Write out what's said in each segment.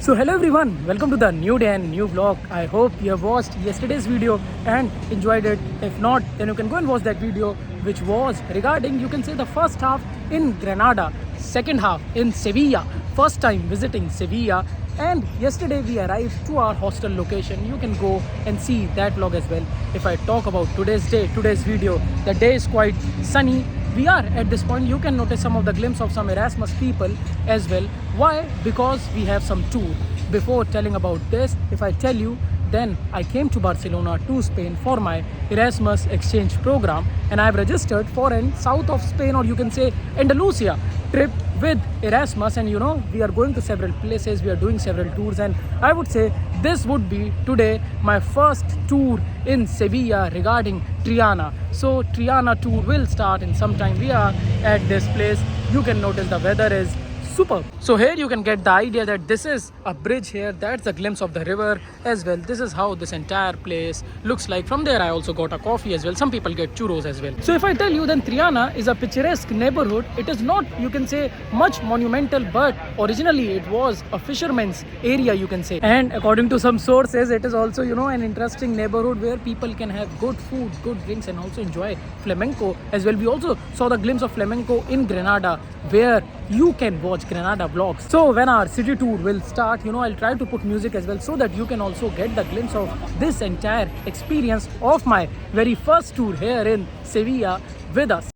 So hello everyone, welcome to the new day and new vlog. I hope you have watched yesterday's video and enjoyed it. If not, then you can go and watch that video, which was regarding, you can say, the first half in Granada, second half in Sevilla, first time visiting Sevilla. And yesterday we arrived to our hostel location. You can go and see that vlog as well. If I talk about today's day, today's video, the day is quite sunny. We are at this point, you can notice some of the glimpse of some Erasmus people as well. Why? Because we have some tour. Before telling about this, if I tell you, then I came to Barcelona to Spain for my Erasmus exchange program, and I've registered for an south of Spain, or you can say Andalusia trip with Erasmus. And we are going to several places, we are doing several tours, and I would say this would be today my first tour in Sevilla regarding Triana. So Triana tour will start in some time. We are at this place. You can notice the weather is superb. So here you can get the idea that this is a bridge here. That's a glimpse of the river as well. This is how this entire place looks like. From there I also got a coffee as well. Some people get churros as well. So if I tell you, then Triana is a picturesque neighborhood. It is not, you can say, much monumental, but originally it was a fisherman's area, you can say. And according to some sources, it is also, an interesting neighborhood where people can have good food, good drinks, and also enjoy flamenco as well. We also saw the glimpse of flamenco in Granada, where you can watch Granada vlogs. So when our city tour will start, I'll try to put music as well, so that you can also get the glimpse of this entire experience of my very first tour here in Sevilla with us.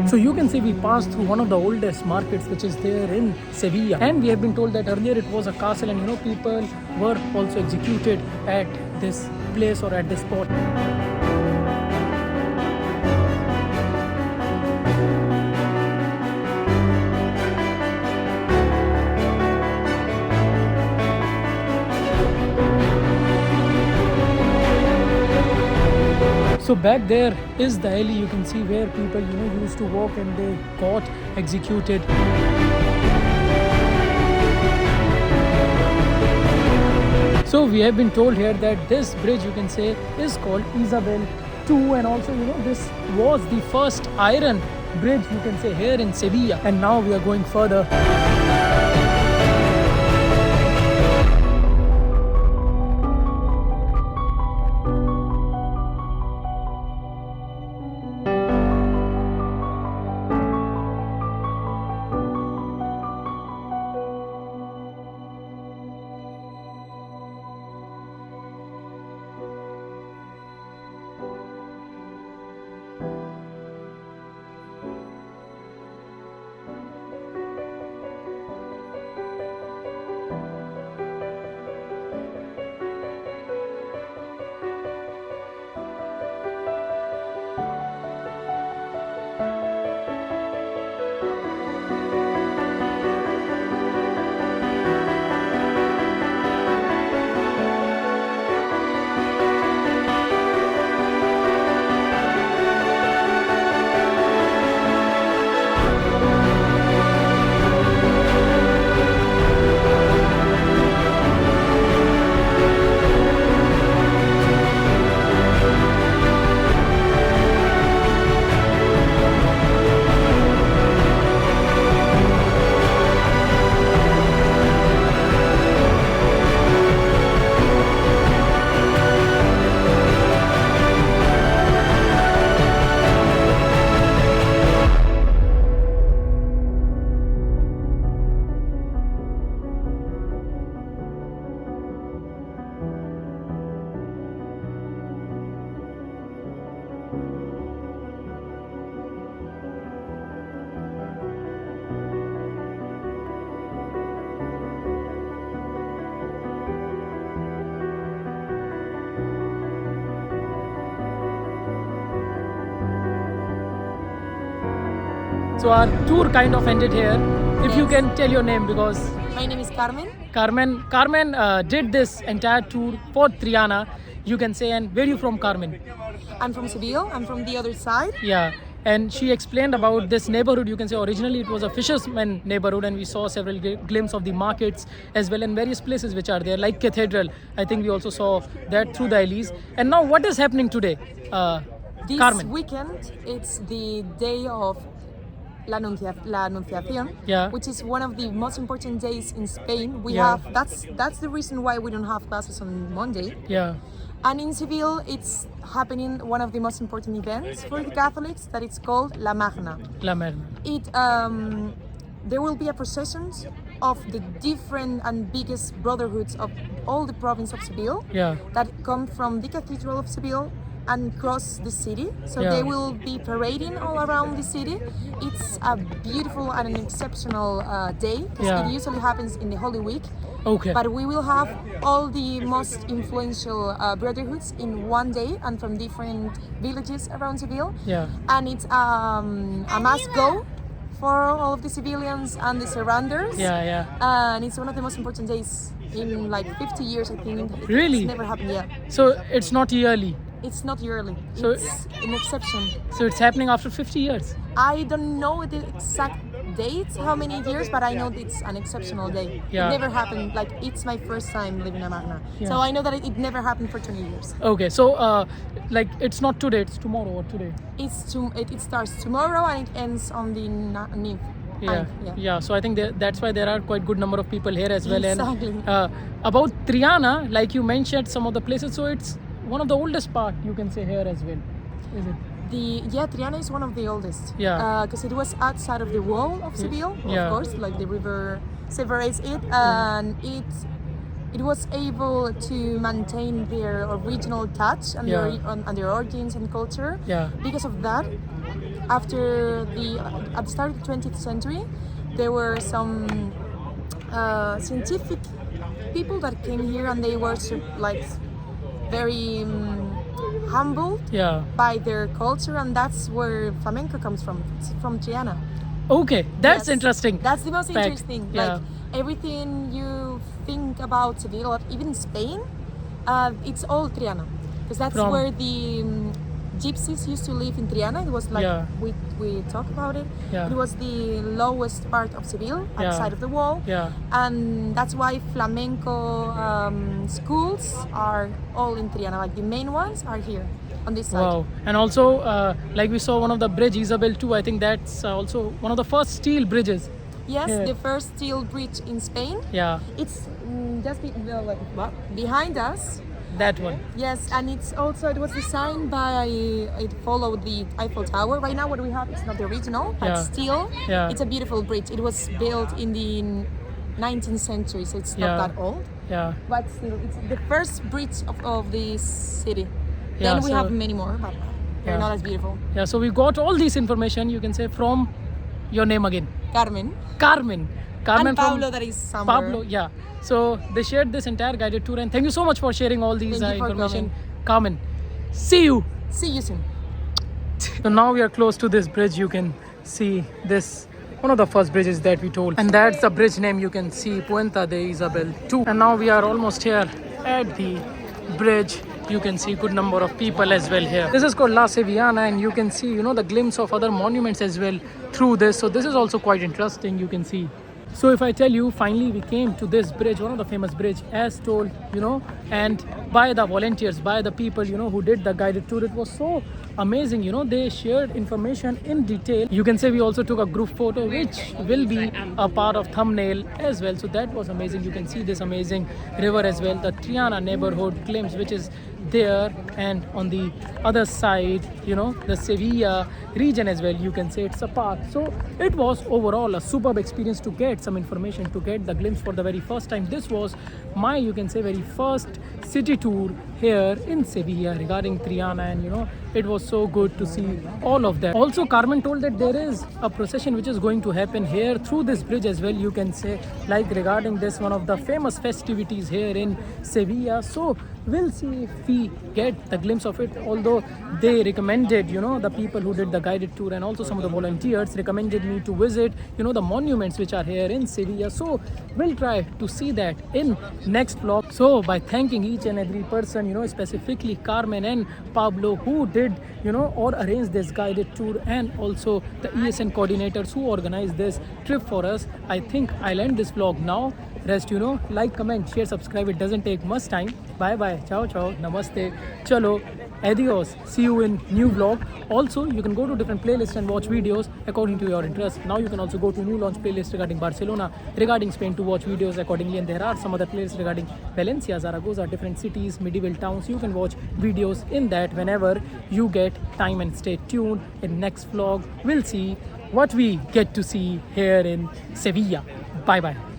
So you can say we passed through one of the oldest markets which is there in Sevilla, and we have been told that earlier it was a castle, and people were also executed at this place or at this spot. So back there is the alley, you can see, where people used to walk and they got executed. So we have been told here that this bridge, you can say, is called Isabel II, and also this was the first iron bridge, you can say, here in Sevilla. And now we are going further. So our tour kind of ended here. If you Yes. can tell your name, because My name is Carmen. Carmen did this entire tour for Triana, you can say. And where are you from, Carmen? I'm from Sevilla. I'm from the other side. Yeah, and she explained about this neighborhood. You can say originally it was a fisherman neighborhood, and we saw several glimpses of the markets as well, and various places which are there, like Cathedral. I think we also saw that through the alleys. And now, what is happening today, This Carmen? weekend, it's the day of La Anunciación, Yeah. which is one of the most important days in Spain. We Yeah. have that's the reason why we don't have classes on Monday. Yeah, And in Seville, it's happening one of the most important events for the Catholics that it's called La Magna. La Merna. It there will be a procession of the different and biggest brotherhoods of all the province of Seville Yeah, that come from the Cathedral of Seville and cross the city. So Yeah. they will be parading all around the city. It's a beautiful and an exceptional day because Yeah. it usually happens in the Holy Week. okay. But we will have all the most influential brotherhoods in one day and from different villages around Seville. Yeah, And it's a must go for all of the civilians and the surrounders. yeah, yeah. And it's one of the most important days in like 50 years, I think. Really? It's never happened yet. So it's not yearly. It's not yearly. So- It's an exception. So it's happening after 50 years. I don't know the exact date, how many years, but I know it's an exceptional day. Yeah. It never happened. Like it's my first time living in Magna, Yeah. so I know that it never happened for 20 years. Okay, so like it's not today, it's tomorrow or today. It starts tomorrow and it ends on the 9th. Yeah, yeah. So I think that's why there are quite good number of people here as well. Exactly. And about Triana, like you mentioned, some of the places. So it's one of the oldest part, you can say, here as well. Is it? Triana is one of the oldest. Yeah. Because it was outside of the wall of Seville, Yeah. of course, like the river separates it, and it was able to maintain their original touch and Yeah. their origins and culture. Yeah. Because of that, at the start of the 20th century, there were some scientific people that came here and they were like very humbled Yeah. by their culture, and that's where flamenco comes from. It's from Triana. Okay, that's Yes. interesting. That's the most fact. interesting. Yeah. Like everything you think about Seville, or even Spain, it's all Triana, because that's From- where the gypsies used to live in Triana. It was like Yeah. we talk about it. Yeah. It was the lowest part of Seville, Yeah. outside of the wall. Yeah. And that's why flamenco schools are all in Triana. Like the main ones are here on this side. Wow. And also, like we saw one of the bridge, Isabel too. I think that's also one of the first steel bridges. Yes, Yeah. the first steel bridge in Spain. Yeah, It's just behind us. that one. Yes, and it was designed by, it followed the Eiffel Tower. Right now what we have is not the original, but Yeah. still, Yeah. it's a beautiful bridge. It was built in the 19th century, so it's not Yeah. that old. Yeah. But still, it's the first bridge of the city. Yeah, Then we so- have many more, but they're Yeah. not as beautiful. Yeah. So we got all this information, you can say, from your name again, Carmen. Carmen. Carmen And Pablo, that is somewhere. Pablo, yeah. So they shared this entire guided tour, and thank you so much for sharing all these Thank you for information. Carmen, see you. See you soon. So now we are close to this bridge. You can see this, one of the first bridges that we told, and that's the bridge name. You can see Puente de Isabel 2. And now we are almost here at the bridge. You can see good number of people as well here. This is called La Sevillana, and you can see, the glimpse of other monuments as well through this. So this is also quite interesting. You can see. So if I tell you, finally we came to this bridge, one of the famous bridge, as told, and by the volunteers, by the people, who did the guided tour. It was so amazing, they shared information in detail. You can say we also took a group photo, which will be a part of thumbnail as well. So that was amazing. You can see this amazing river as well, the Triana neighborhood glimpse, which is there, and on the other side, the Sevilla region as well. You can say it's a park. So it was overall a superb experience to get some information, to get the glimpse for the very first time. This was my, you can say, very first city tour here in Sevilla regarding Triana, and it was so good to see all of that. Also, Carmen told that there is a procession which is going to happen here through this bridge as well. You can say, like regarding this, one of the famous festivities here in Sevilla. So we'll see if we get the glimpse of it. Although they recommended, the people who did the guided tour and also some of the volunteers recommended me to visit, the monuments which are here in Sevilla. So we'll try to see that in next vlog. So by thanking each and every person, specifically Carmen and Pablo who did, or arranged this guided tour, and also the ESN coordinators who organized this trip for us, I think I'll end this vlog now. Rest, like, comment, share, subscribe. It doesn't take much time. Bye bye. Ciao, ciao. Namaste. Chalo. Adios. See you in new vlog. Also, you can go to different playlists and watch videos according to your interest. Now you can also go to new launch playlist regarding Barcelona, regarding Spain to watch videos accordingly. And there are some other playlists regarding Valencia, Zaragoza, different cities, medieval towns. You can watch videos in that whenever you get time, and stay tuned. In next vlog, we'll see what we get to see here in Sevilla. Bye bye.